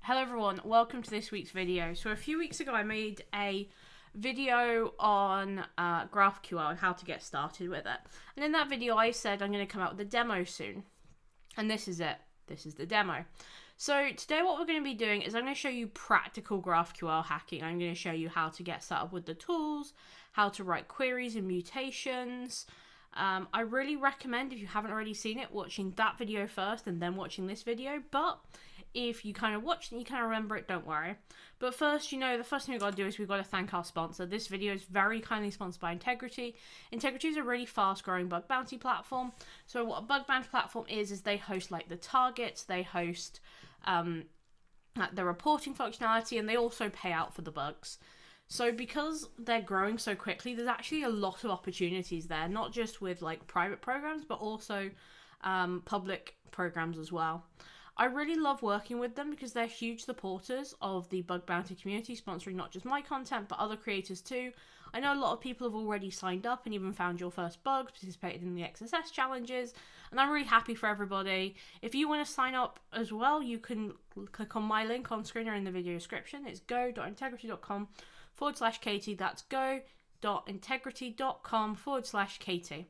Hello everyone, welcome to this week's video. So a few weeks ago I made a video on GraphQL and how to get started with it. And in that video I said I'm going to come out with a demo soon. And this is it. This is the demo. So today what we're going to be doing is I'm going to show you practical GraphQL hacking. I'm going to show you how to get set up with the tools, how to write queries and mutations. I really recommend, if you haven't already seen it, watching that video first and then watching this video. But if you kind of watch it and you kind of remember it, don't worry. But first, the first thing we've got to do is we've got to thank our sponsor. This video is very kindly sponsored by Integrity. Integrity is a really fast-growing bug bounty platform. So what a bug bounty platform is they host like the targets, they host the reporting functionality, and they also pay out for the bugs. So because they're growing so quickly, there's actually a lot of opportunities there, not just with like private programs, but also public programs as well. I really love working with them because they're huge supporters of the bug bounty community, sponsoring not just my content, but other creators too. I know a lot of people have already signed up and even found your first bugs, participated in the XSS challenges, and I'm really happy for everybody. If you want to sign up as well, you can click on my link on screen or in the video description. It's go.integrity.com/Katie. That's go.integrity.com/Katie.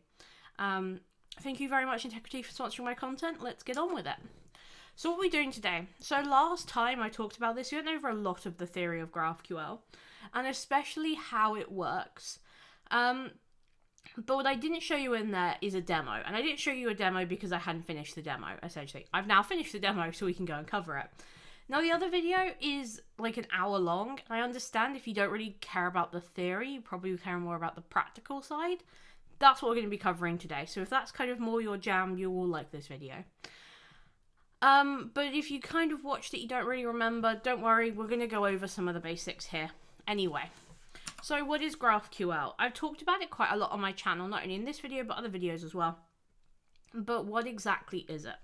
Thank you very much, Integrity, for sponsoring my content. Let's get on with it. So what are we doing today? So last time I talked about this, we went over a lot of the theory of GraphQL, and especially how it works. But what I didn't show you in there is a demo, and I didn't show you a demo because I hadn't finished the demo, essentially. I've now finished the demo, so we can go and cover it. Now, the other video is like an hour long, and I understand if you don't really care about the theory, you probably care more about the practical side. That's what we're going to be covering today, so if that's kind of more your jam, you will like this video. But if you kind of watched it, you don't really remember, don't worry, we're going to go over some of the basics here. Anyway, so what is GraphQL? I've talked about it quite a lot on my channel, not only in this video, but other videos as well. But what exactly is it?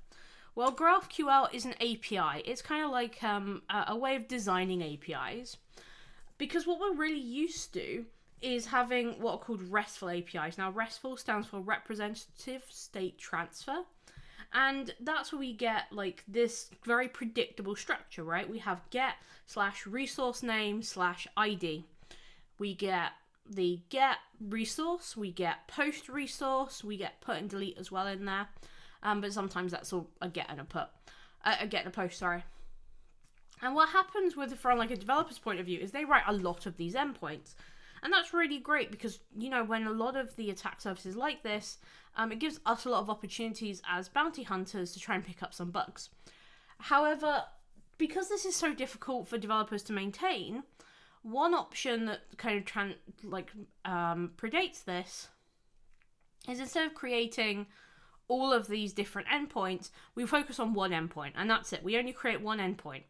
Well, GraphQL is an API. It's kind of like a way of designing APIs. Because what we're really used to is having what are called RESTful APIs. Now, RESTful stands for Representative State Transfer. And that's where we get like this very predictable structure, right? We have get/resource name/ID. We get the get resource, we get post resource, we get put and delete as well in there. But sometimes that's all a get and a put, a get and a post, sorry. And what happens from like a developer's point of view is they write a lot of these endpoints. And that's really great because, when a lot of the attack surfaces like this, it gives us a lot of opportunities as bounty hunters to try and pick up some bugs. However, because this is so difficult for developers to maintain, one option that kind of predates this is instead of creating all of these different endpoints, we focus on one endpoint, and that's it. We only create one endpoint.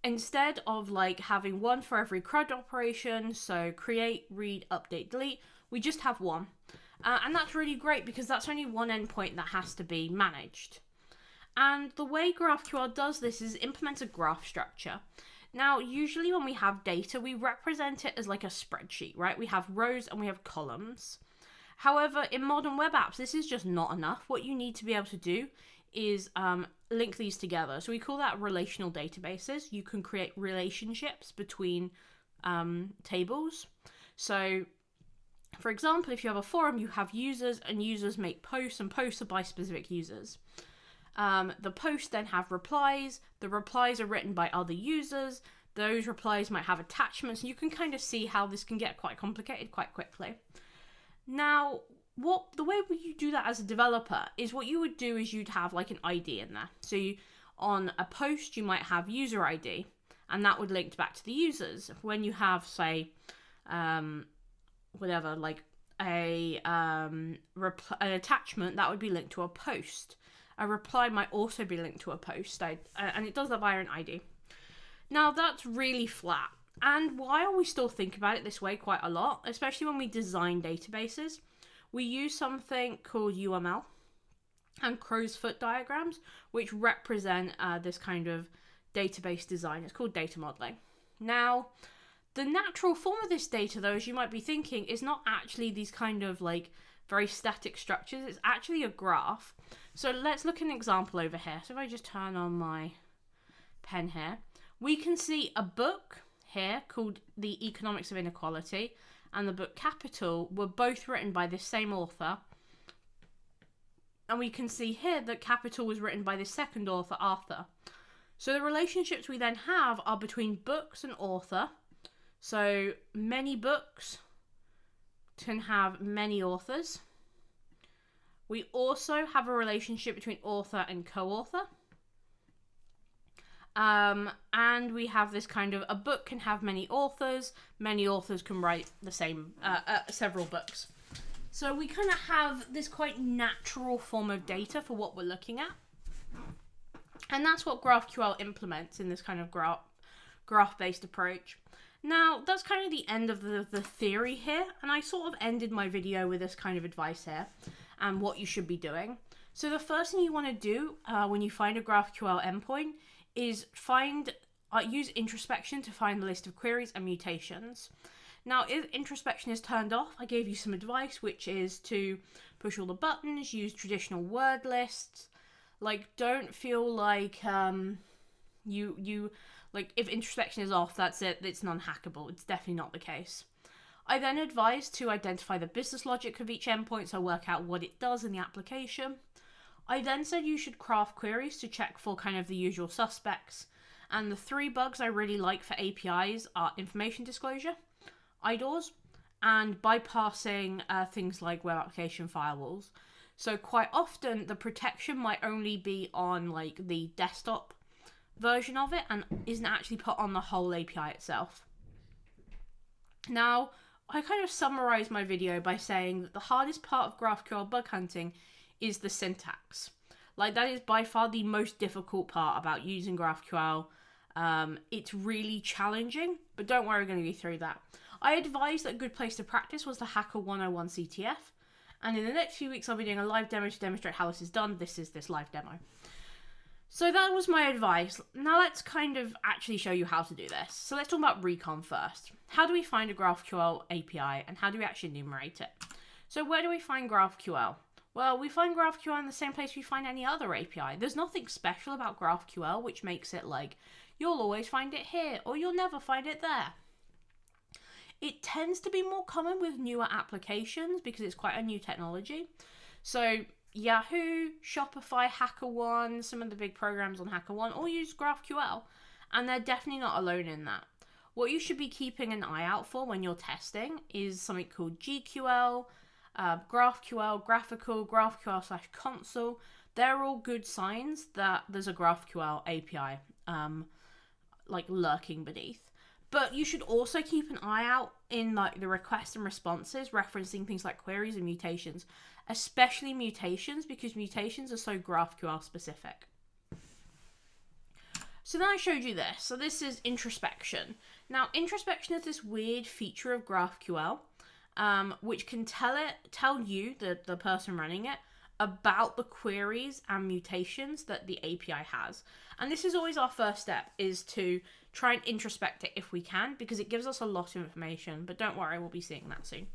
Instead of like having one for every CRUD operation, so create, read, update, delete, we just have one. And that's really great because that's only one endpoint that has to be managed. And the way GraphQL does this is implements a graph structure. Now, usually when we have data, we represent it as like a spreadsheet, right? We have rows and we have columns. However, in modern web apps, this is just not enough. What you need to be able to do is link these together. So we call that relational databases. You can create relationships between tables. So, for example, if you have a forum, you have users, and users make posts, and posts are by specific users. The posts then have replies. The replies are written by other users. Those replies might have attachments. You can kind of see how this can get quite complicated quite quickly. Now, the way you do that as a developer is what you would do is you'd have like an ID in there. So on a post, you might have user ID, and that would link back to the users. When you have, say, like an attachment, that would be linked to a post. A reply might also be linked to a post, and it does that via an ID. Now, that's really flat. And while we still think about it this way quite a lot, especially when we design databases, we use something called UML and crow's foot diagrams, which represent this kind of database design. It's called data modeling. Now, the natural form of this data, though, as you might be thinking, is not actually these kind of like very static structures. It's actually a graph. So let's look at an example over here. So if I just turn on my pen here, we can see a book here called The Economics of Inequality and the book Capital were both written by this same author. And we can see here that Capital was written by the second author, Arthur. So the relationships we then have are between books and author. So many books can have many authors. We also have a relationship between author and co-author. And we have this kind of, a book can have many authors can write the same, several books. So we kind of have this quite natural form of data for what we're looking at. And that's what GraphQL implements in this kind of graph-based approach. Now, that's kind of the end of the theory here, and I sort of ended my video with this kind of advice here, and what you should be doing. So the first thing you want to do when you find a GraphQL endpoint is use introspection to find the list of queries and mutations. Now, if introspection is turned off, I gave you some advice, which is to push all the buttons, use traditional word lists. Like, don't feel like if introspection is off, that's it, it's non-hackable. It's definitely not the case. I then advise to identify the business logic of each endpoint, so work out what it does in the application. I then said you should craft queries to check for kind of the usual suspects. And the 3 bugs I really like for APIs are information disclosure, IDORs, and bypassing things like web application firewalls. So quite often the protection might only be on like the desktop version of it and isn't actually put on the whole API itself. Now, I kind of summarized my video by saying that the hardest part of GraphQL bug hunting is the syntax. Like, that is by far the most difficult part about using GraphQL. It's really challenging, but don't worry, we're going to go through that. I advised that a good place to practice was the Hacker101 CTF, and in the next few weeks I'll be doing a live demo to demonstrate how this is done. This is this live demo. So that was my advice. Now let's kind of actually show you how to do this. So let's talk about recon first. How do we find a GraphQL API, and how do we actually enumerate it? So where do we find GraphQL? Well, we find GraphQL in the same place we find any other API. There's nothing special about GraphQL which makes it like, you'll always find it here, or you'll never find it there. It tends to be more common with newer applications because it's quite a new technology. So Yahoo, Shopify, Hacker1, some of the big programs on Hacker1 all use GraphQL, and they're definitely not alone in that. What you should be keeping an eye out for when you're testing is something called GQL, GraphQL, Graphical, GraphQL/console. They're all good signs that there's a GraphQL API like lurking beneath. But you should also keep an eye out in like the requests and responses referencing things like queries and mutations, especially mutations, because mutations are so GraphQL specific. So then I showed you this. So this is introspection. Now, introspection is this weird feature of GraphQL, which can tell you, the person running it, about the queries and mutations that the API has. And this is always our first step, is to try and introspect it if we can, because it gives us a lot of information, but don't worry, we'll be seeing that soon.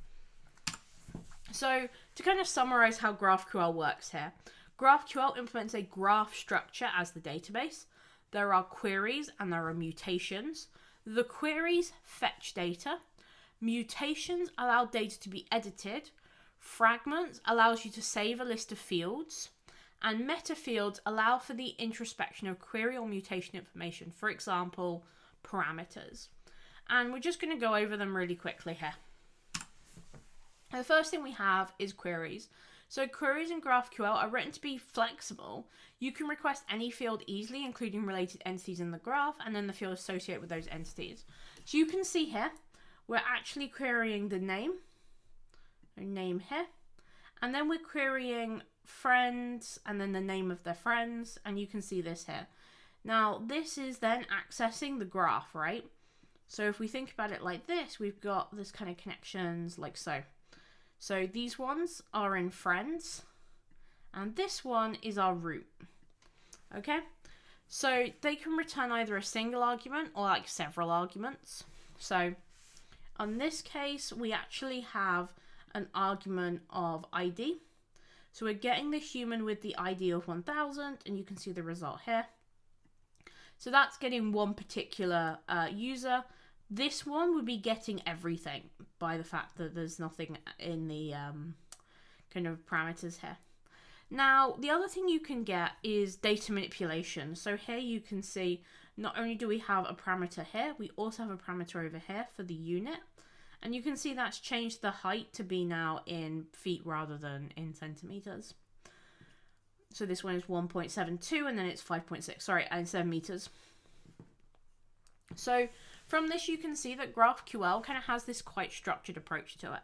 So to kind of summarize how GraphQL works here, GraphQL implements a graph structure as the database. There are queries and there are mutations. The queries fetch data. Mutations allow data to be edited. Fragments allows you to save a list of fields. And meta fields allow for the introspection of query or mutation information, for example, parameters. And we're just going to go over them really quickly here. The first thing we have is queries. So queries in GraphQL are written to be flexible. You can request any field easily, including related entities in the graph, and then the field associated with those entities. So you can see here, we're actually querying the name here, and then we're querying friends, and then the name of their friends, and you can see this here. Now, this is then accessing the graph, right? So if we think about it like this, we've got this kind of connections like so. So these ones are in friends, and this one is our root. Okay? So they can return either a single argument or like several arguments. So on this case, we actually have an argument of ID. So we're getting the human with the ID of 1000, and you can see the result here. So that's getting one particular user. This one would be getting everything by the fact that there's nothing in the kind of parameters here. Now, the other thing you can get is data manipulation. So here you can see not only do we have a parameter here, we also have a parameter over here for the unit. And you can see that's changed the height to be now in feet rather than in centimeters. So this one is 1.72 and then it's 5.6, sorry, and 7 meters. So from this you can see that GraphQL kind of has this quite structured approach to it,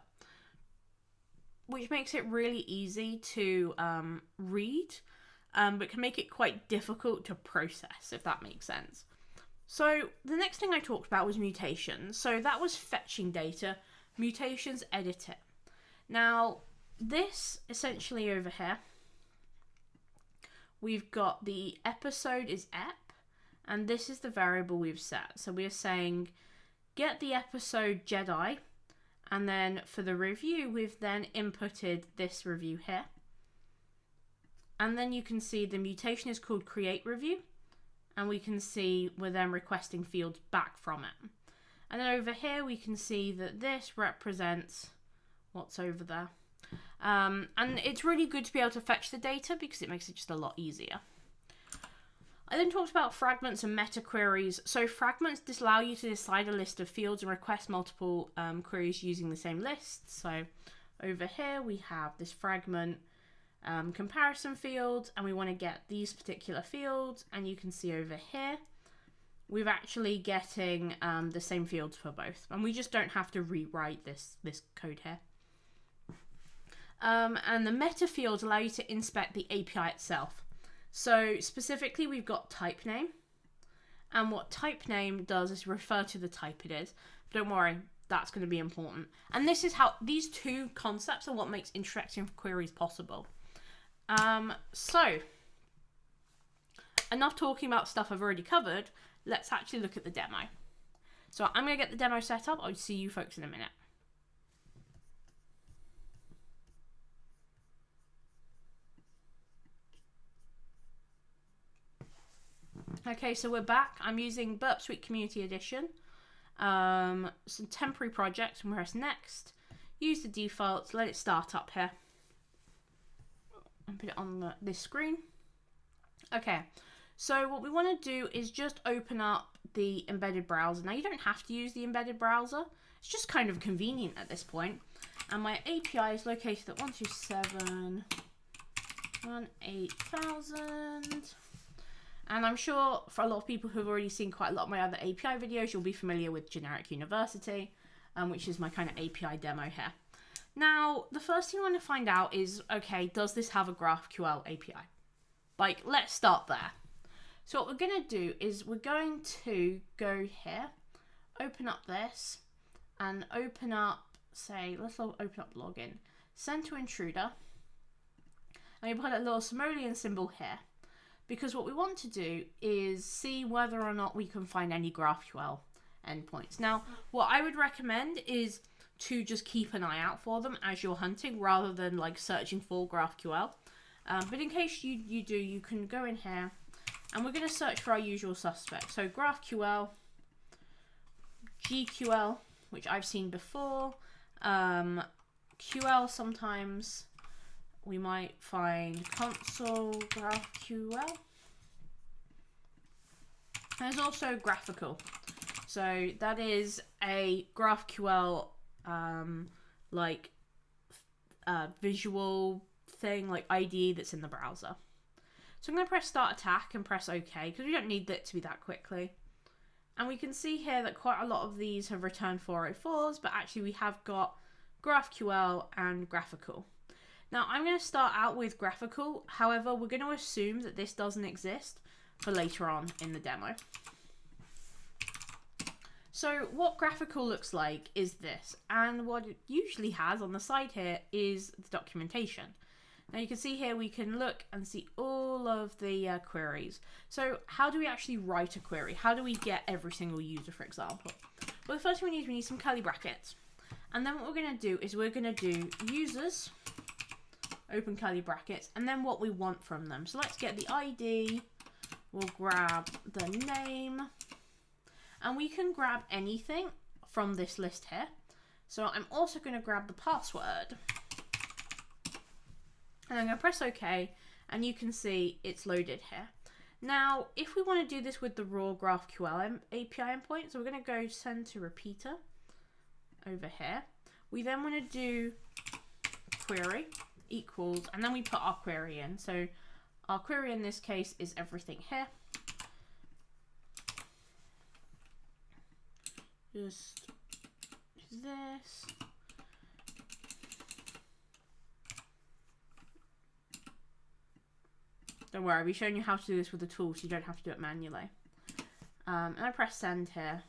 which makes it really easy to read, but can make it quite difficult to process, if that makes sense. So the next thing I talked about was mutations. So that was fetching data, mutations, edit it. Now this essentially over here, we've got the episode is ep, and this is the variable we've set. So we're saying get the episode Jedi, and then for the review, we've then inputted this review here. And then you can see the mutation is called create review, and we can see we're then requesting fields back from it. And then over here, we can see that this represents what's over there. And it's really good to be able to fetch the data because it makes it just a lot easier. I then talked about fragments and metaqueries. So fragments allow you to decide a list of fields and request multiple queries using the same list. So over here we have this fragment comparison field, and we want to get these particular fields, and you can see over here we're actually getting the same fields for both, and we just don't have to rewrite this code here. And the meta fields allow you to inspect the API itself. So specifically we've got type name, and what type name does is refer to the type it is. But don't worry, that's going to be important. And this is how these two concepts are what makes interactive queries possible. So enough talking about stuff I've already covered. Let's actually look at the demo. So I'm going to get the demo set up. I'll see you folks in a minute. Okay, so we're back. I'm using Burp Suite Community Edition. Some temporary projects, and press next. Use the defaults, let it start up here. And put it on this screen. Okay, so what we want to do is just open up the embedded browser. Now you don't have to use the embedded browser. It's just kind of convenient at this point. And my API is located at 127.168,000. And I'm sure for a lot of people who have already seen quite a lot of my other API videos, you'll be familiar with Generic University, which is my kind of API demo here. Now, the first thing I want to find out is, okay, does this have a GraphQL API? Like, let's start there. So what we're going to do is we're going to go here, open up this, and open up, say, let's open up login, send to intruder, and we put a little Simonian symbol here. Because what we want to do is see whether or not we can find any GraphQL endpoints. Now, what I would recommend is to just keep an eye out for them as you're hunting, rather than like searching for GraphQL. But in case you do, you can go in here, and we're going to search for our usual suspects. So GraphQL, GQL, which I've seen before, QL sometimes. We might find console GraphQL. There's also graphical. So that is a GraphQL visual thing, like IDE that's in the browser. So I'm going to press start attack and press OK, because we don't need it to be that quickly. And we can see here that quite a lot of these have returned 404s, but actually we have got GraphQL and graphical. Now, I'm going to start out with graphical. However, we're going to assume that this doesn't exist for later on in the demo. So what graphical looks like is this. And what it usually has on the side here is the documentation. Now, you can see here we can look and see all of the queries. So how do we actually write a query? How do we get every single user, for example? Well, the first thing we need some curly brackets. And then what we're going to do is we're going to do users, open curly brackets, and then what we want from them. So let's get the ID We'll grab the name, and we can grab anything from this list here. So I'm also going to grab the password, and I'm going to press OK, and you can see it's loaded here. Now, if we want to do this with the raw GraphQL API endpoint, so we're going to go send to repeater over here. We then want to do query equals, and then we put our query in. So our query in this case is everything here. Just this. Don't worry, we've shown you how to do this with the tool, so you don't have to do it manually. And I press send here.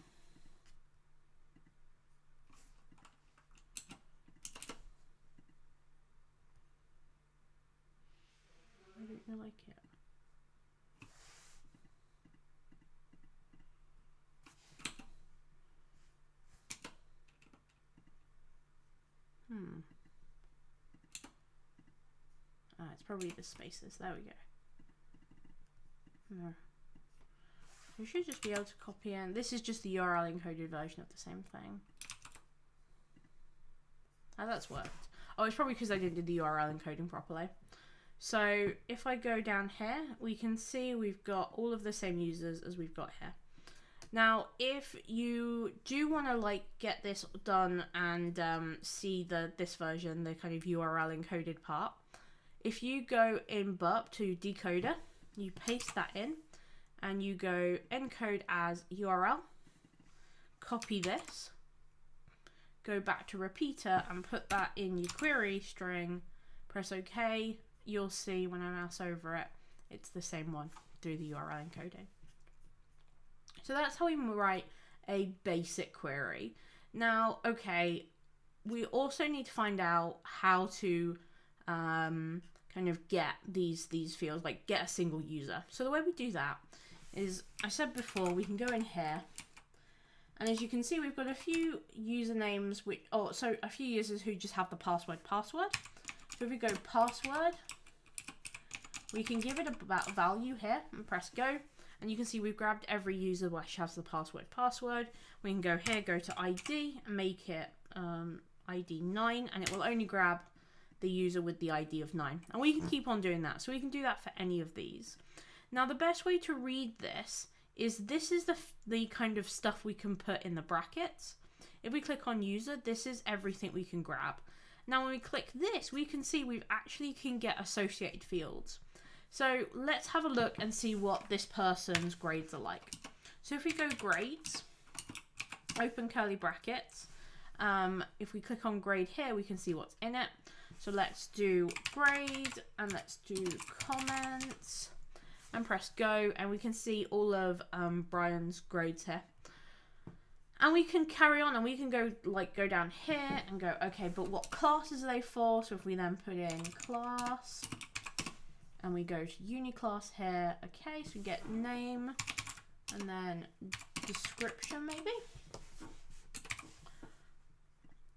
I don't really like it. It's probably the spaces. There we go. No. We should just be able to copy in. This is just the URL encoded version of the same thing. Oh, that's worked. Oh, it's probably because I didn't do the URL encoding properly. So if I go down here, we can see we've got all of the same users as we've got here. Now, if you do want to like get this done and see this version, the kind of URL encoded part, if you go in Burp to decoder, you paste that in, and you go encode as URL, copy this, go back to repeater and put that in your query string, press OK, you'll see when I mouse over it, it's the same one through the URL encoding. So that's how we write a basic query. Now, okay, we also need to find out how to kind of get these fields, like get a single user. So the way we do that is, I said before, we can go in here, and as you can see, we've got a few usernames, so a few users who just have the password. So if we go password, we can give it a value here and press go, and you can see we've grabbed every user which has the password. We can go here, go to ID, and make it ID 9, and it will only grab the user with the ID of 9. And we can keep on doing that. So we can do that for any of these. Now, the best way to read this is the kind of stuff we can put in the brackets. If we click on user, this is everything we can grab. Now, when we click this, we can see we actually can get associated fields. So let's have a look and see what this person's grades are like. So if we go grades, open curly brackets, if we click on grade here, we can see what's in it. So let's do grade, and let's do comments, and press go, and we can see all of Brian's grades here. And we can carry on, and we can go down here and go, okay, but what classes are they for? So if we then put in class, and we go to uniclass here, okay, so we get name, and then description maybe.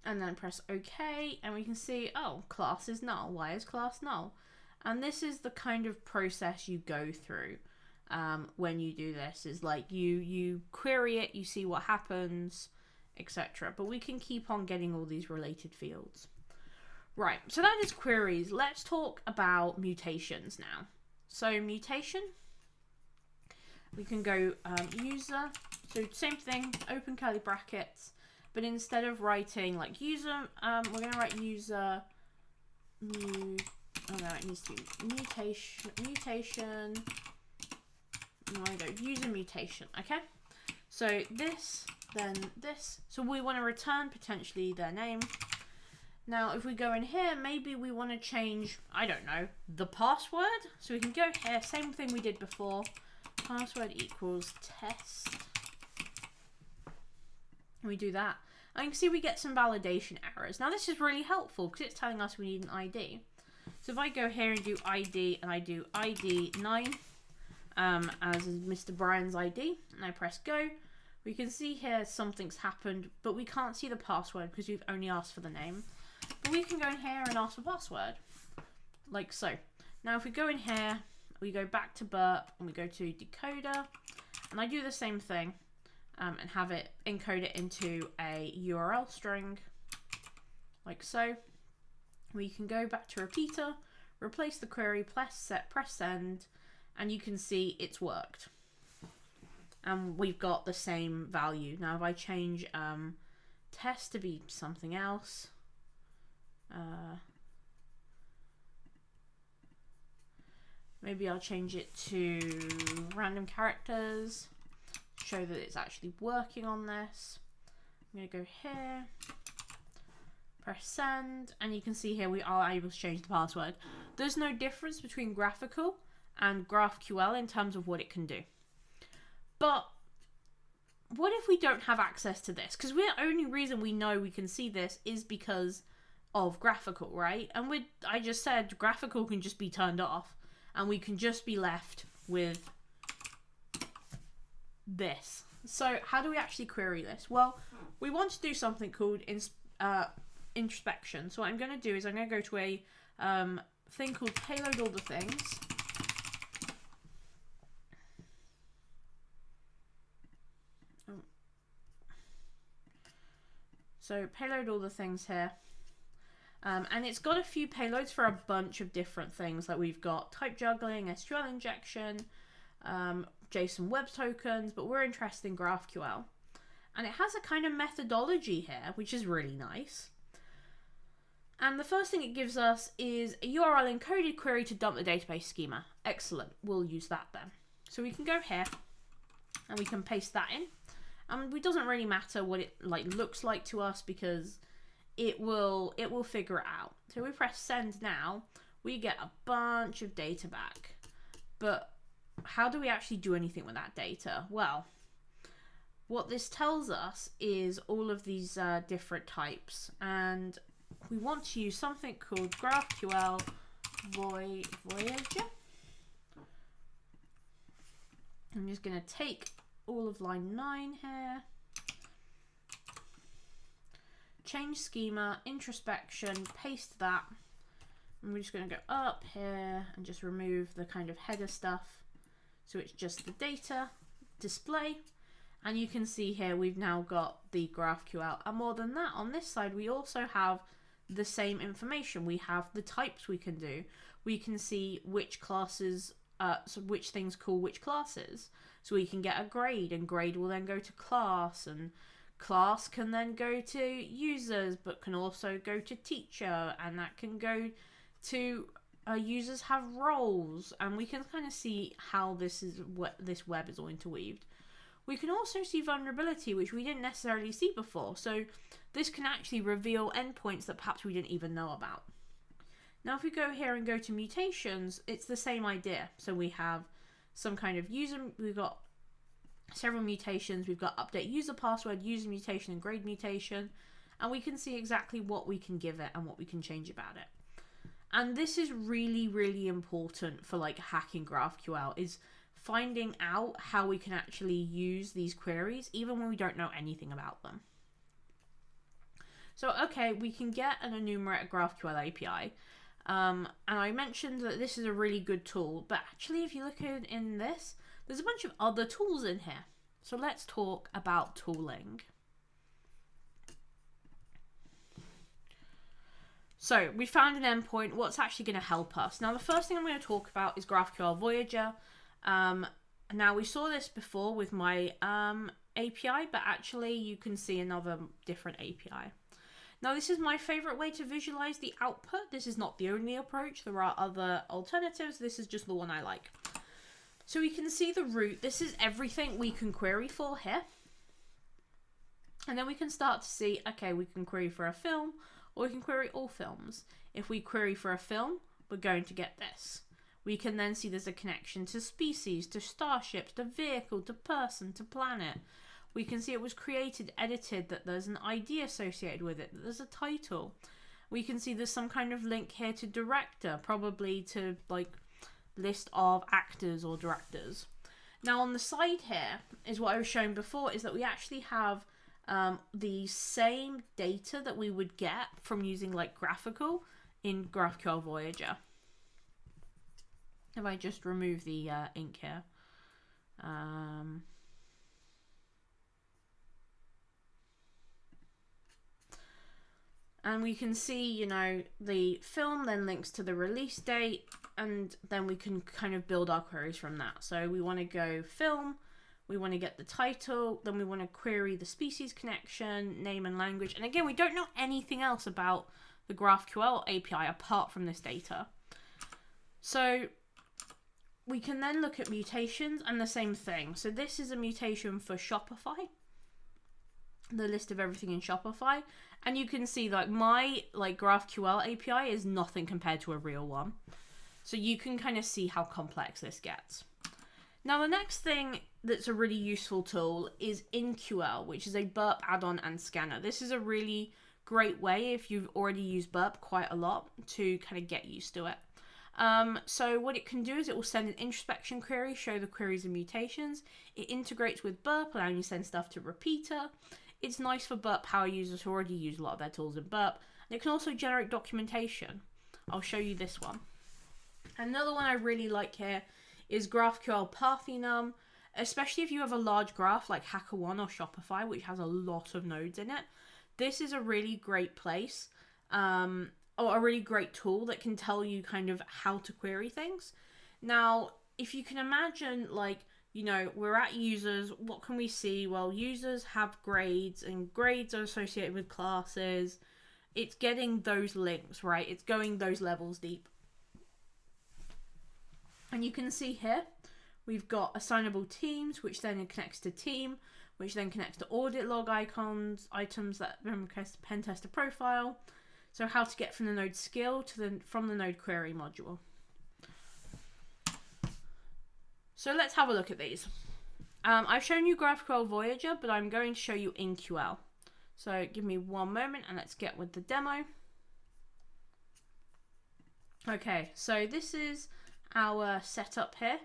And then press OK, and we can see, oh, class is null. Why is class null? And this is the kind of process you go through when you do this. Is like you query it, you see what happens, etc. But we can keep on getting all these related fields. Right, so that is queries. Let's talk about mutations now. So mutation, we can go user, so same thing, open curly brackets. But instead of writing like user, we're going to write user it needs to be mutation. I'm going to go user mutation, okay? So this, then this. So we want to return potentially their name. Now, if we go in here, maybe we want to change, I don't know, the password. So we can go here, same thing we did before. Password equals test. We do that. And you can see we get some validation errors. Now this is really helpful because it's telling us we need an ID. So if I go here and do ID, and I do ID 9 as Mr. Brian's ID, and I press go, we can see here something's happened, but we can't see the password because we've only asked for the name. But we can go in here and ask for password, like so. Now if we go in here, we go back to Burp and we go to decoder, and I do the same thing and have it encode it into a URL string like so. We can go back to repeater, replace the query, press send, and you can see it's worked. And we've got the same value. Now if I change test to be something else, maybe I'll change it to random characters, show that it's actually working on this. I'm going to go here, press send, and you can see here we are able to change the password. There's no difference between graphical and GraphQL in terms of what it can do. But what if we don't have access to this? Because the only reason we know we can see this is because of graphical, right? And I just said graphical can just be turned off, and we can just be left with this. So how do we actually query this? Well, we want to do something called introspection. So what I'm going to do is I'm going to go to a thing called payload all the things. So payload all the things here. And it's got a few payloads for a bunch of different things. Like we've got type juggling, SQL injection, JSON web tokens, but we're interested in GraphQL. And it has a kind of methodology here, which is really nice. And the first thing it gives us is a URL encoded query to dump the database schema. Excellent, we'll use that then. So we can go here and we can paste that in. And it doesn't really matter what it looks like to us because it will figure it out. So we press send now, we get a bunch of data back. But how do we actually do anything with that data? Well, what this tells us is all of these different types, and we want to use something called GraphQL voyager. I'm just going to take all of line 9 here, change schema, introspection, paste that, and we're just going to go up here and just remove the kind of header stuff, so it's just the data display. And you can see here we've now got the GraphQL, and more than that, on this side we also have the same information. We have the types we can do. We can see which classes, so which things call which classes. So we can get a grade, and grade will then go to class, and class can then go to users, but can also go to teacher, and that can go to users have roles, and we can kind of see how this web is all interweaved. We can also see vulnerability, which we didn't necessarily see before. So this can actually reveal endpoints that perhaps we didn't even know about. Now, if we go here and go to mutations, it's the same idea. So we have some kind of user, we've got several mutations. We've got update user password, user mutation, and grade mutation. And we can see exactly what we can give it and what we can change about it. And this is really, really important for hacking GraphQL, is finding out how we can actually use these queries even when we don't know anything about them. So, okay, we can get an enumerate GraphQL API. And I mentioned that this is a really good tool, but actually if you look in this, there's a bunch of other tools in here. So let's talk about tooling. So we found an endpoint. What's actually going to help us? Now, the first thing I'm going to talk about is GraphQL Voyager. Now, we saw this before with my API, but actually you can see another different API. Now, this is my favorite way to visualize the output. This is not the only approach. There are other alternatives. This is just the one I like. So we can see the root. This is everything we can query for here. And then we can start to see, okay, we can query for a film, or we can query all films. If we query for a film, we're going to get this. We can then see there's a connection to species, to starships, to vehicle, to person, to planet. We can see it was created, edited, that there's an ID associated with it, that there's a title. We can see there's some kind of link here to director, probably to list of actors or directors. Now on the side here is what I was showing before, is that we actually have the same data that we would get from using graphical in GraphQL Voyager. If I just remove the ink here. And we can see, you know, the film then links to the release date, and then we can kind of build our queries from that. So we want to go film, we want to get the title, then we want to query the species connection, name and language. And again, we don't know anything else about the GraphQL API apart from this data. So we can then look at mutations and the same thing. So this is a mutation for Shopify, the list of everything in Shopify. And you can see like my GraphQL API is nothing compared to a real one. So you can kind of see how complex this gets. Now the next thing that's a really useful tool is InQL, which is a Burp add-on and scanner. This is a really great way, if you've already used Burp quite a lot, to kind of get used to it. So what it can do is it will send an introspection query, show the queries and mutations. It integrates with Burp, allowing you to send stuff to repeater. It's nice for Burp power users who already use a lot of their tools in Burp. And it can also generate documentation. I'll show you this one. Another one I really like here is graphql-path-enum, especially if you have a large graph like Hacker1 or Shopify, which has a lot of nodes in it. This is a really great place, or a really great tool that can tell you kind of how to query things. Now, if you can imagine, like, you know, we're at users, what can we see? Well, users have grades, and grades are associated with classes. It's getting those links, right? It's going those levels deep. And you can see here, we've got assignable teams, which then connects to team, which then connects to audit log items that then request a pen tester profile. So how to get from the node skill to from the node query module. So let's have a look at these. I've shown you GraphQL Voyager, but I'm going to show you InQL. So give me one moment and let's get with the demo. Okay, so this is our setup here.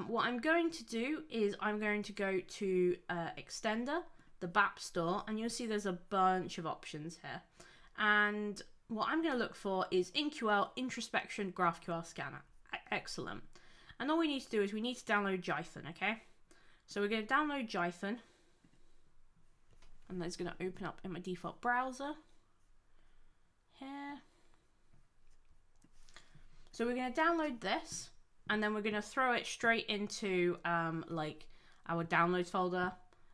What I'm going to do is I'm going to go to Extender, the BAP store, and you'll see there's a bunch of options here. And what I'm going to look for is InQL, Introspection, GraphQL Scanner. Excellent. And all we need to do is we need to download Gynvael, okay? So we're going to download Gynvael, and that's going to open up in my default browser here. So we're going to download this, and then we're going to throw it straight into like our downloads folder.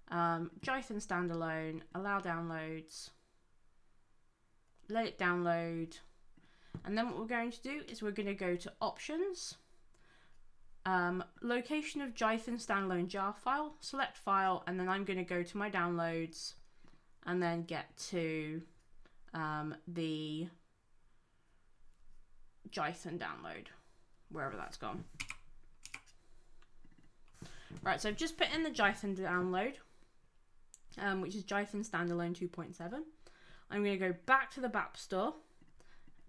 Gynvael standalone, allow downloads, let it download, and then what we're going to do is we're going to go to options, location of Gynvael standalone jar file, select file, and then I'm going to go to my downloads and then get to the Gynvael download, wherever that's gone. Right, so I've just put in the Gynvael download, which is Gynvael standalone 2.7. I'm going to go back to the BAP store,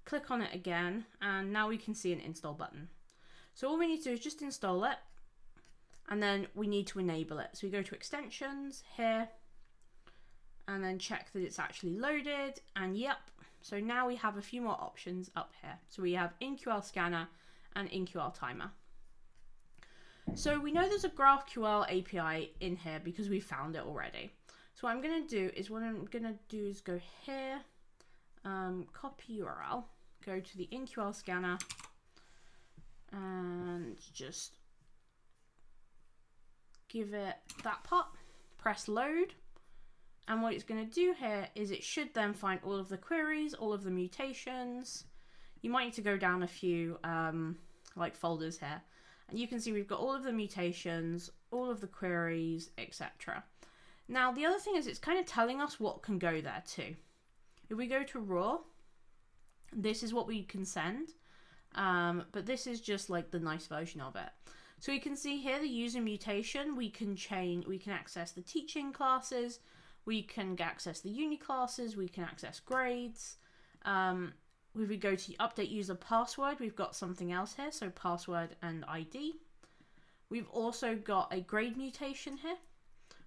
click on it again, and now we can see an install button. So all we need to do is just install it, and then we need to enable it. So we go to extensions here, and then check that it's actually loaded, and yep. So now we have a few more options up here. So we have InQL Scanner and InQL Timer. So we know there's a GraphQL API in here because we found it already. So what I'm going to do is go here, copy URL, go to the InQL Scanner, and just give it that pop, press load. And what it's going to do here is it should then find all of the queries, all of the mutations. You might need to go down a few like folders here. And you can see we've got all of the mutations, all of the queries, etc. Now, the other thing is it's kind of telling us what can go there too. If we go to raw, this is what we can send. But this is just like the nice version of it. So you can see here the user mutation, we can access the teaching classes, we can access the uni classes, we can access grades. If we go to update user password, we've got something else here, so password and ID. We've also got a grade mutation here.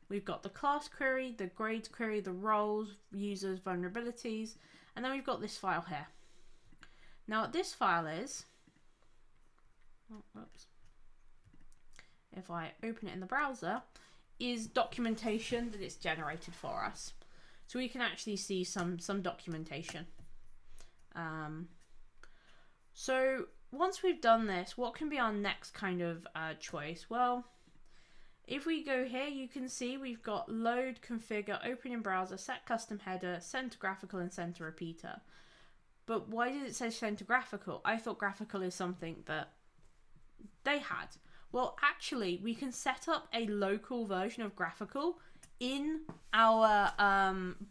We've got the class query, the grades query, the roles, users, vulnerabilities, and then we've got this file here. Now what this file is if I open it in the browser, is documentation that it's generated for us. So we can actually see some documentation. So once we've done this, what can be our next kind of choice? Well, if we go here, you can see we've got load, configure, open in browser, set custom header, send to graphical, and send to repeater. But why did it say send to graphical? I thought graphical is something that they had. Well, actually, we can set up a local version of graphical in our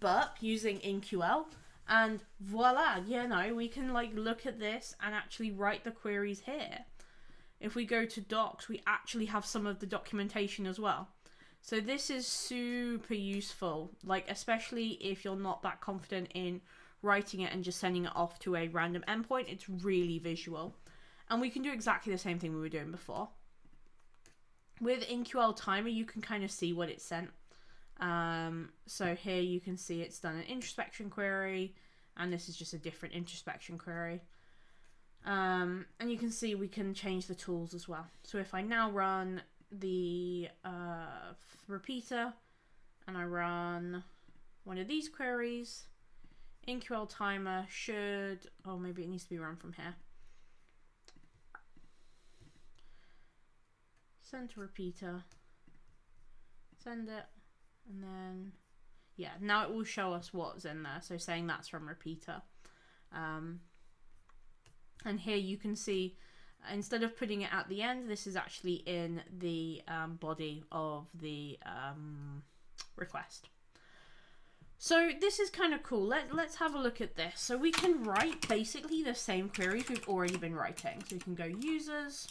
Burp using InQL, and voila, we can like look at this and actually write the queries here. If we go to docs, we actually have some of the documentation as well. So this is super useful, like especially if you're not that confident in writing it and just sending it off to a random endpoint. It's really visual. And we can do exactly the same thing we were doing before. With InQL timer, you can kind of see what it sent. So here you can see it's done an introspection query, and this is just a different introspection query. And you can see we can change the tools as well. So if I now run the repeater and I run one of these queries, InQL timer should, oh, maybe it needs to be run from here. Send to repeater, send it, and then, yeah, now it will show us what's in there. So saying that's from repeater. And here you can see, instead of putting it at the end, this is actually in the body of the request. So this is kind of cool. Let's have a look at this. So we can write basically the same queries we've already been writing. So we can go users,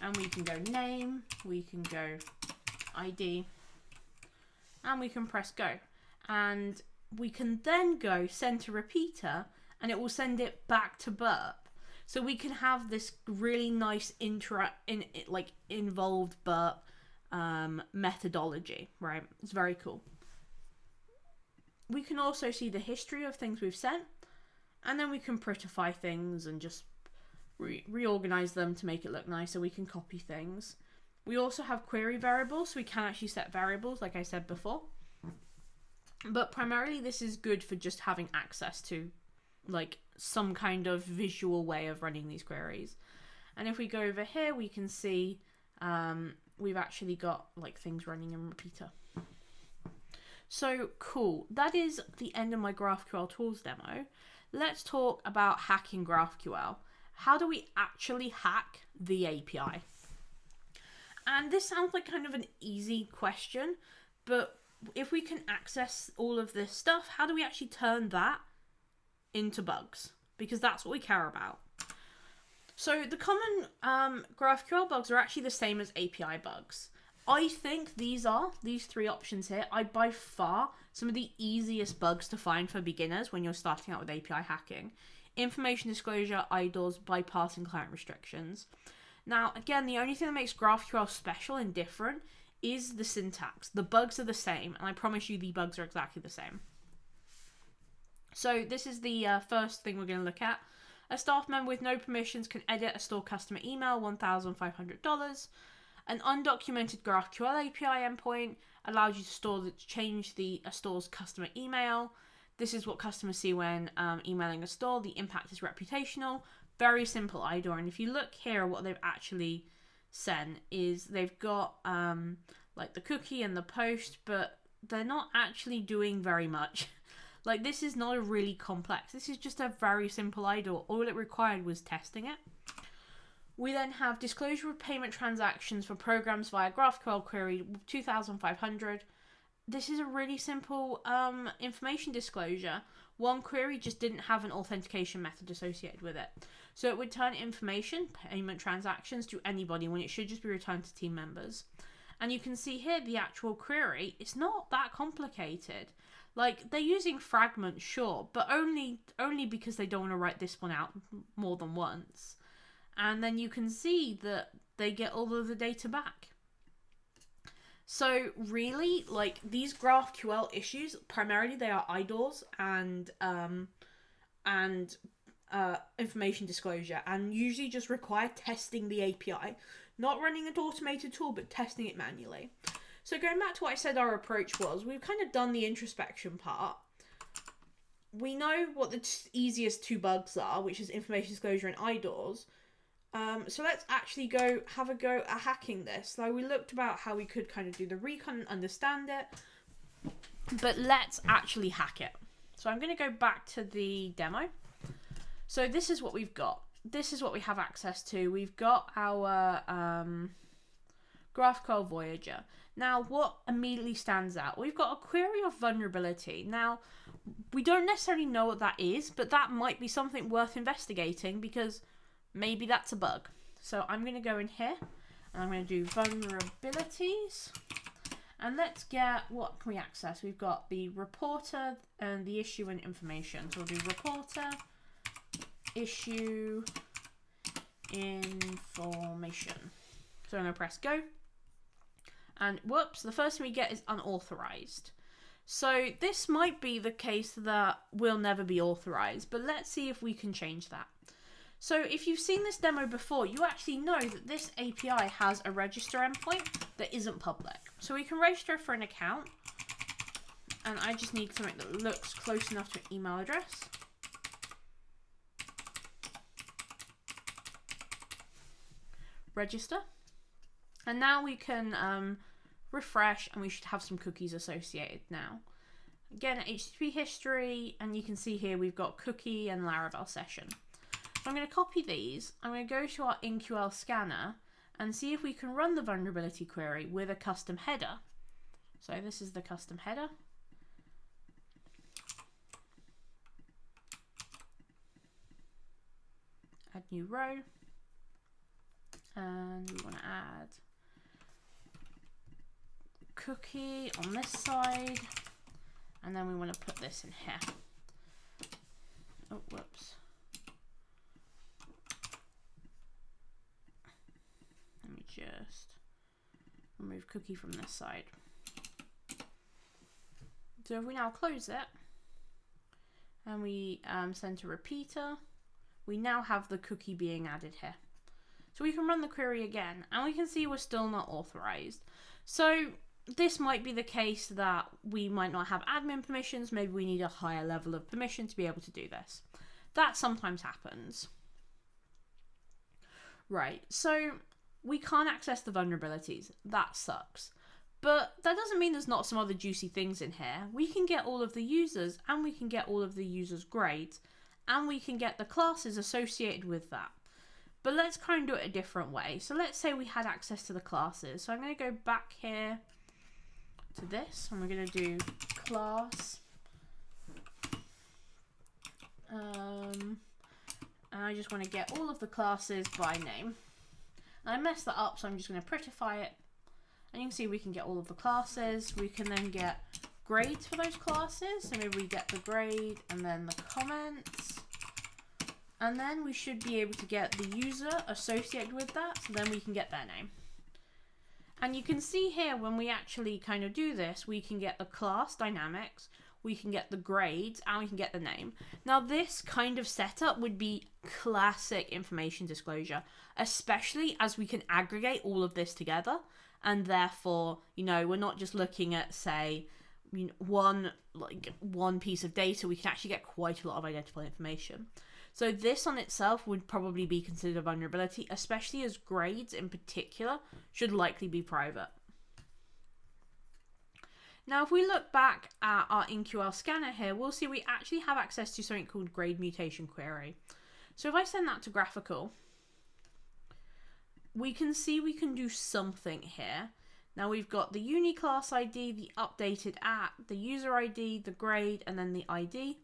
and we can go name, we can go ID, and we can press go. And we can then go send to repeater, and it will send it back to Burp. So we can have this really nice involved Burp methodology, right? It's very cool. We can also see the history of things we've sent, and then we can prettify things and just reorganize them to make it look nice, so we can copy things. We also have query variables, so we can actually set variables, like I said before. But primarily this is good for just having access to like some kind of visual way of running these queries. And if we go over here, we can see we've actually got like things running in repeater. So cool. That is the end of my GraphQL tools demo. Let's talk about hacking GraphQL. How do we actually hack the API? And this sounds like kind of an easy question, but if we can access all of this stuff, how do we actually turn that into bugs? Because that's what we care about. So the common GraphQL bugs are actually the same as API bugs. I think these three options here are by far some of the easiest bugs to find for beginners when you're starting out with API hacking. Information disclosure, IDLEs, bypassing client restrictions. Now, again, the only thing that makes GraphQL special and different is the syntax. The bugs are the same, and I promise you the bugs are exactly the same. So this is the first thing we're going to look at. A staff member with no permissions can edit a store customer email, $1,500. An undocumented GraphQL API endpoint allows you to change a store's customer email. This is what customers see when emailing a store. The impact is reputational. Very simple IDOR. And if you look here, what they've actually sent is they've got like the cookie and the post, but they're not actually doing very much. Like, this is not a really complex. This is just a very simple IDOR. All it required was testing it. We then have disclosure of payment transactions for programs via GraphQL query 2,500. This is a really simple information disclosure. One query just didn't have an authentication method associated with it. So it would turn information, payment transactions, to anybody when it should just be returned to team members. And you can see here the actual query. It's not that complicated. Like, they're using fragments, sure, but only because they don't want to write this one out more than once. And then you can see that they get all of the data back. So really, like, these GraphQL issues, primarily they are IDORs and information disclosure and usually just require testing the API, not running an automated tool, but testing it manually. So going back to what I said our approach was, we've kind of done the introspection part. We know what the easiest two bugs are, which is information disclosure and IDORs. So let's actually have a go at hacking this. So we looked about how we could kind of do the recon and understand it, but let's actually hack it. So I'm going to go back to the demo. So this is what we've got. This is what we have access to. We've got our GraphQL Voyager. Now, what immediately stands out? We've got a query of vulnerability. Now, we don't necessarily know what that is, but that might be something worth investigating because maybe that's a bug. So I'm going to go in here and I'm going to do vulnerabilities. And let's get, what can we access? We've got the reporter and the issue and information. So we'll do reporter, issue, information. So I'm going to press go. And whoops, the first thing we get is unauthorized. So this might be the case that will never be authorized, but let's see if we can change that. So if you've seen this demo before, you actually know that this API has a register endpoint that isn't public. So we can register for an account, and I just need something that looks close enough to an email address. Register. And now we can refresh, and we should have some cookies associated now. Again, HTTP history, and you can see here we've got cookie and Laravel session. So I'm going to copy these. I'm going to go to our InQL scanner and see if we can run the vulnerability query with a custom header. So this is the custom header. Add new row. And we want to add cookie on this side. And then we want to put this in here. Oh, whoops. Let me just remove cookie from this side. So if we now close it and we send to repeater, we now have the cookie being added here. So we can run the query again and we can see we're still not authorized. So this might be the case that we might not have admin permissions. Maybe we need a higher level of permission to be able to do this. That sometimes happens. Right, so we can't access the vulnerabilities. That sucks. But that doesn't mean there's not some other juicy things in here. We can get all of the users, and we can get all of the users' grades, and we can get the classes associated with that. But let's kind of do it a different way. So let's say we had access to the classes. So I'm going to go back here to this, and we're going to do class. And I just want to get all of the classes by name. And I messed that up, so I'm just going to prettify it. And you can see we can get all of the classes. We can then get grades for those classes. So maybe we get the grade and then the comments. And then we should be able to get the user associated with that. So then we can get their name. And you can see here when we actually kind of do this, we can get the class dynamics, we can get the grades, and we can get the name. Now this kind of setup would be classic information disclosure, especially as we can aggregate all of this together. And therefore, you know, we're not just looking at, say, one piece of data. We can actually get quite a lot of identifiable information. So this on itself would probably be considered a vulnerability, especially as grades in particular should likely be private. Now, if we look back at our InQL scanner here, we'll see we actually have access to something called grade mutation query. So if I send that to GraphQL, we can see we can do something here. Now we've got the uni class ID, the updated at, the user ID, the grade, and then the ID.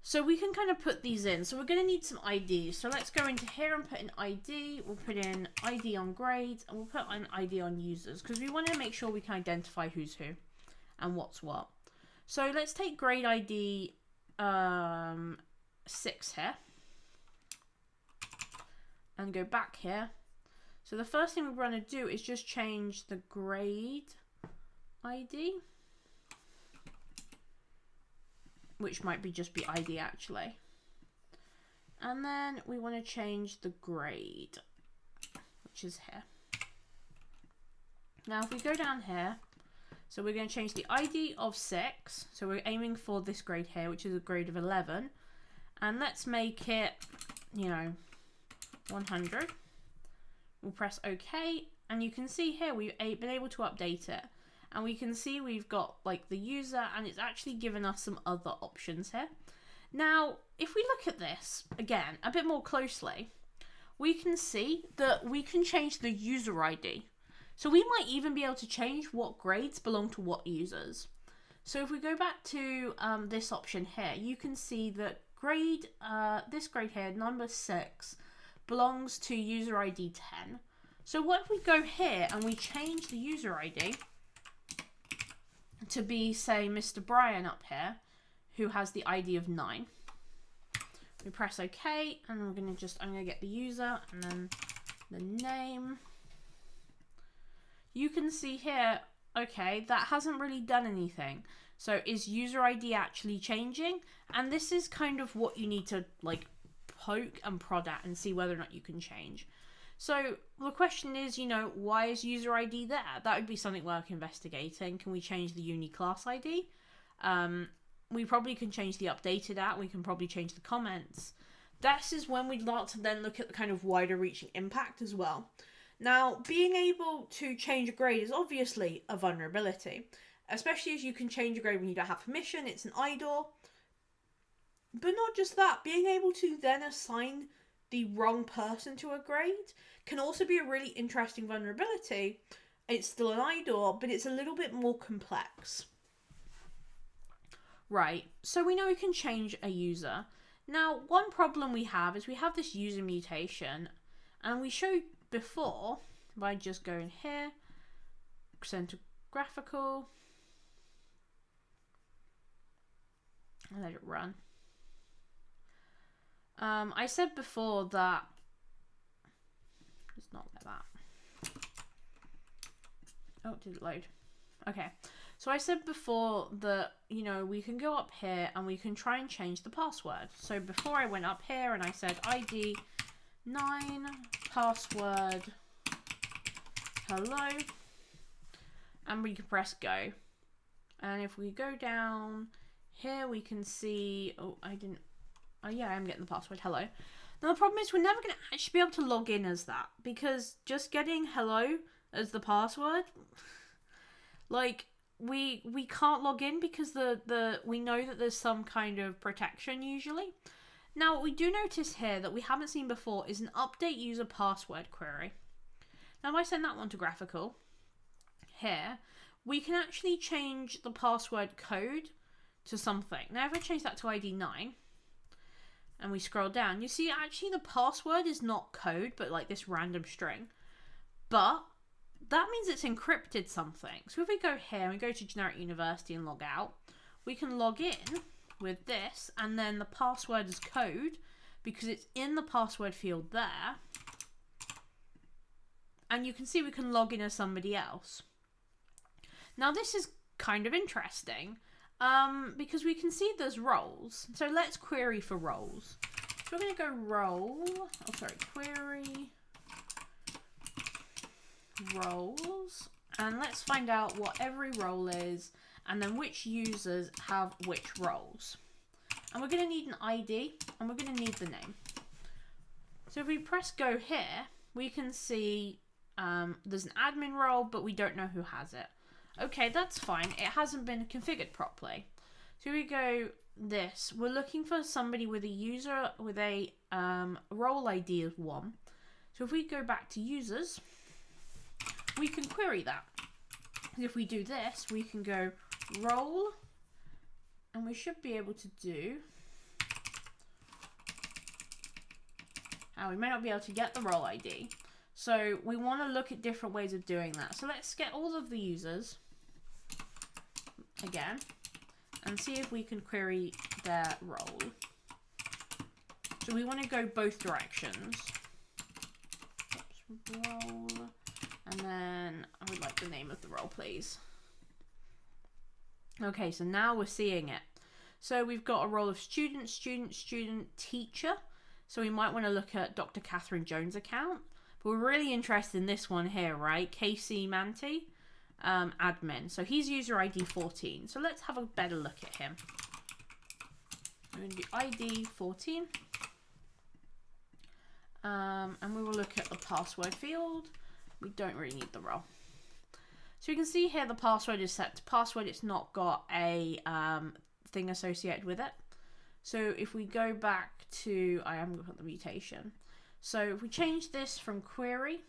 So we can kind of put these in. So we're going to need some IDs. So let's go into here and put in ID. We'll put in ID on grades, and we'll put an ID on users because we want to make sure we can identify who's who and what's what. So let's take grade ID 6 here and go back here. So the first thing we're going to do is just change the grade ID, which might be just be ID actually. And then we want to change the grade, which is here. Now if we go down here, so we're going to change the ID of 6. So we're aiming for this grade here, which is a grade of 11. And let's make it, you know, 100. We'll press OK. And you can see here we've been able to update it. And we can see we've got like the user, and it's actually given us some other options here. Now, if we look at this again a bit more closely, we can see that we can change the user ID. So we might even be able to change what grades belong to what users. So if we go back to this option here, you can see that this grade here, number 6, belongs to user ID 10. So what if we go here and we change the user ID to be, say, Mr. Brian up here, who has the ID of 9. We press OK, and I'm going to get the user and then the name. You can see here, okay, that hasn't really done anything. So is user ID actually changing? And this is kind of what you need to like poke and prod at and see whether or not you can change. So the question is, you know, why is user ID there? That would be something worth investigating. Can we change the uni class ID? We probably can change the updated at. We can probably change the comments. This is when we'd like to then look at the kind of wider reaching impact as well. Now, being able to change a grade is obviously a vulnerability, especially as you can change a grade when you don't have permission. It's an idle. But not just that, being able to then assign the wrong person to a grade can also be a really interesting vulnerability. It's still an idle, but it's a little bit more complex. Right, so we know we can change a user. Now, one problem we have is we have this user mutation, and we showed before by just going here, send to graphical, and let it run. I said before that it's not like that. Oh, did it load? Okay. So I said before that, you know, we can go up here and we can try and change the password. So before I went up here and I said ID 9 password hello, and we can press go. And if we go down here, we can see, oh yeah, I am getting the password hello. Now the problem is we're never going to actually be able to log in as that, because just getting hello as the password, like, we can't log in because we know that there's some kind of protection usually. Now what we do notice here that we haven't seen before is an update user password query. Now if I send that one to graphical, here we can actually change the password code to something. Now if I change that to ID 9 and we scroll down, you see actually the password is not code but like this random string, but that means it's encrypted something. So if we go here and we go to generic university and log out, we can log in with this, and then the password is code because it's in the password field there. And you can see we can log in as somebody else. Now this is kind of interesting because we can see there's roles. So let's query for roles. So we're going to go query roles, and let's find out what every role is and then which users have which roles. And we're going to need an ID and we're going to need the name. So if we press go here, we can see there's an admin role, but we don't know who has it. Okay, that's fine. It hasn't been configured properly. So we go this. We're looking for somebody with a user with a role ID of 1. So if we go back to users, we can query that. If we do this, we can go role, and we should be able to do. We may not be able to get the role ID. So we want to look at different ways of doing that. So let's get all of the users again and see if we can query their role. So we want to go both directions. Oops, role. And then I would like the name of the role, please. Okay, so now we're seeing it. So we've got a role of student, student, student, teacher. So we might want to look at Dr. Catherine Jones' account. But we're really interested in this one here, right? KC Manti, admin. So he's user ID 14. So let's have a better look at him. We're going to do ID 14. And we will look at the password field. We don't really need the role. So you can see here the password is set to password. It's not got a thing associated with it. So if we go back to, I am going to put the mutation. So if we change this from query,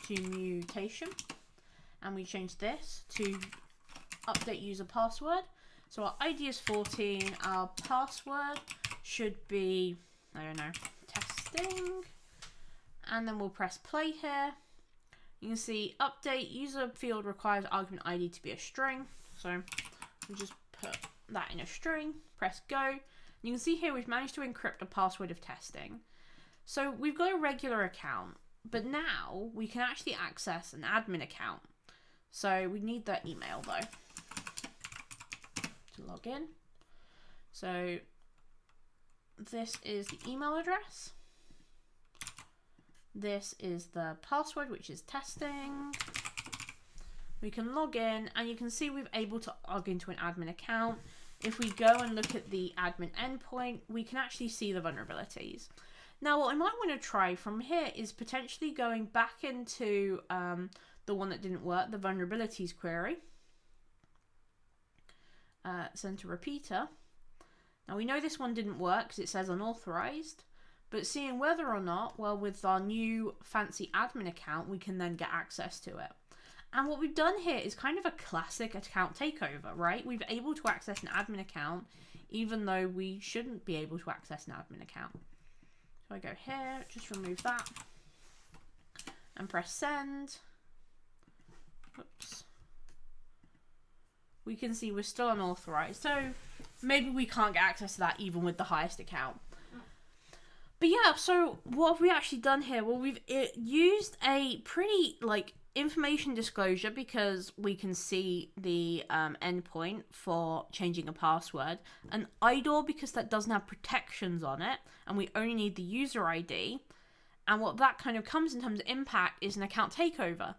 to mutation, and we change this to update user password. So our ID is 14, our password should be, I don't know, testing, and then we'll press play here. You can see update user field requires argument ID to be a string. So we'll just put that in a string, press go. You can see here we've managed to encrypt a password of testing. So we've got a regular account, but now we can actually access an admin account. So we need that email though to log in. So this is the email address. This is the password, which is testing. We can log in and you can see we've able to log into an admin account. If we go and look at the admin endpoint, we can actually see the vulnerabilities. Now, what I might want to try from here is potentially going back into the one that didn't work, the vulnerabilities query. Send to repeater. Now, we know this one didn't work because it says unauthorized, but seeing whether or not, well, with our new fancy admin account, we can then get access to it. And what we've done here is kind of a classic account takeover, right? We've able to access an admin account, even though we shouldn't be able to access an admin account. So I go here, just remove that, and press send. Oops. We can see we're still unauthorized, so maybe we can't get access to that even with the highest account. But yeah, so what have we actually done here? Well, we've used a pretty, information disclosure because we can see the endpoint for changing a password, an IDOR because that doesn't have protections on it, and we only need the user ID. And what that kind of comes in terms of impact is an account takeover.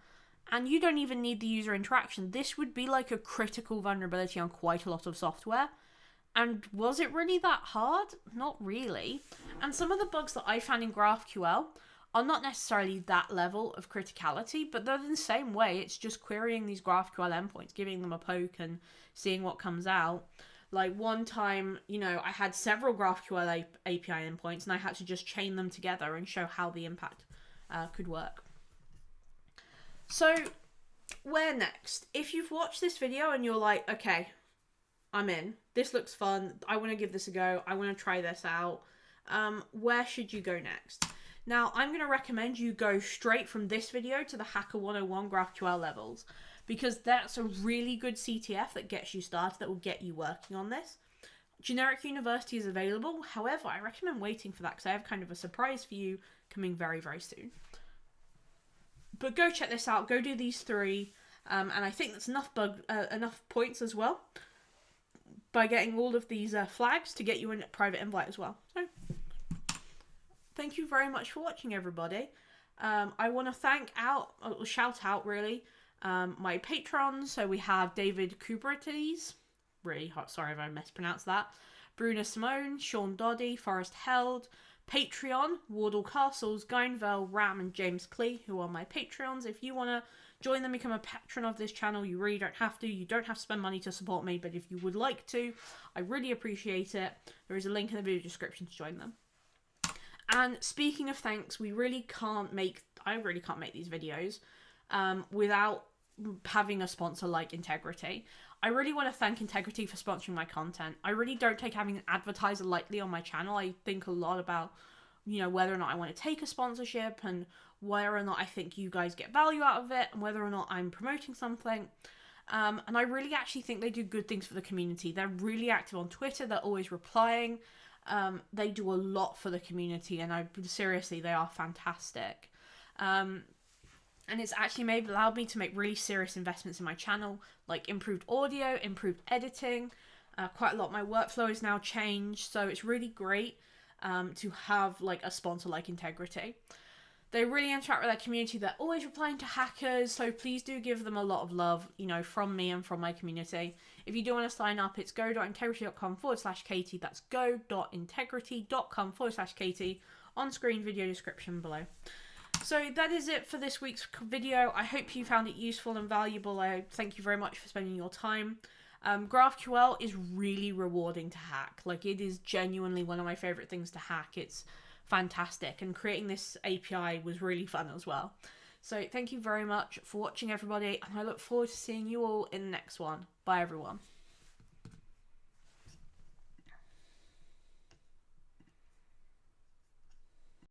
And you don't even need the user interaction. This would be like a critical vulnerability on quite a lot of software. And was it really that hard? Not really. And some of the bugs that I found in GraphQL are not necessarily that level of criticality, but they're in the same way. It's just querying these GraphQL endpoints, giving them a poke and seeing what comes out. Like one time, I had several GraphQL API endpoints and I had to just chain them together and show how the impact could work. So where next? If you've watched this video and you're like, okay, I'm in. This looks fun. I want to give this a go. I want to try this out. Where should you go next? Now, I'm going to recommend you go straight from this video to the Hacker101 GraphQL levels, because that's a really good CTF that gets you started, that will get you working on this. Generic University is available. However, I recommend waiting for that because I have kind of a surprise for you coming very, very soon. But go check this out. Go do these three. And I think that's enough points as well by getting all of these flags to get you a private invite as well. So thank you very much for watching, everybody. I want to shout out really my patrons. So we have David Kupratis, really hot, sorry if I mispronounced that, Bruna Simonian, Sean Doody, Forrest Held, Patreon, Wardell Castles, Gynvael, Ram and James Clee, who are my Patreons. If you want to join them, become a patron of this channel, you really don't have to. You don't have to spend money to support me, but if you would like to, I really appreciate it. There is a link in the video description to join them. And speaking of thanks, I really can't make these videos without having a sponsor like Integrity. I really want to thank Integrity for sponsoring my content. I really don't take having an advertiser lightly on my channel. I think a lot about, whether or not I want to take a sponsorship and whether or not I think you guys get value out of it and whether or not I'm promoting something. And I really actually think they do good things for the community. They're really active on Twitter. They're always replying. They do a lot for the community, and seriously, they are fantastic. And it's actually allowed me to make really serious investments in my channel, like improved audio, improved editing, quite a lot. My workflow is now changed, so it's really great to have like a sponsor like Integrity. They really interact with their community. They're always replying to hackers, so please do give them a lot of love, you know, from me and from my community. If you do want to sign up, it's go.integrity.com/Katie. That's go.integrity.com/Katie. On screen video description below. So that is it for this week's video. I hope you found it useful and valuable. I thank you very much for spending your time. GraphQL is really rewarding to hack. Like, it is genuinely one of my favorite things to hack. It's fantastic, and creating this API was really fun as well. So thank you very much for watching, everybody, and I look forward to seeing you all in the next one. Bye, everyone.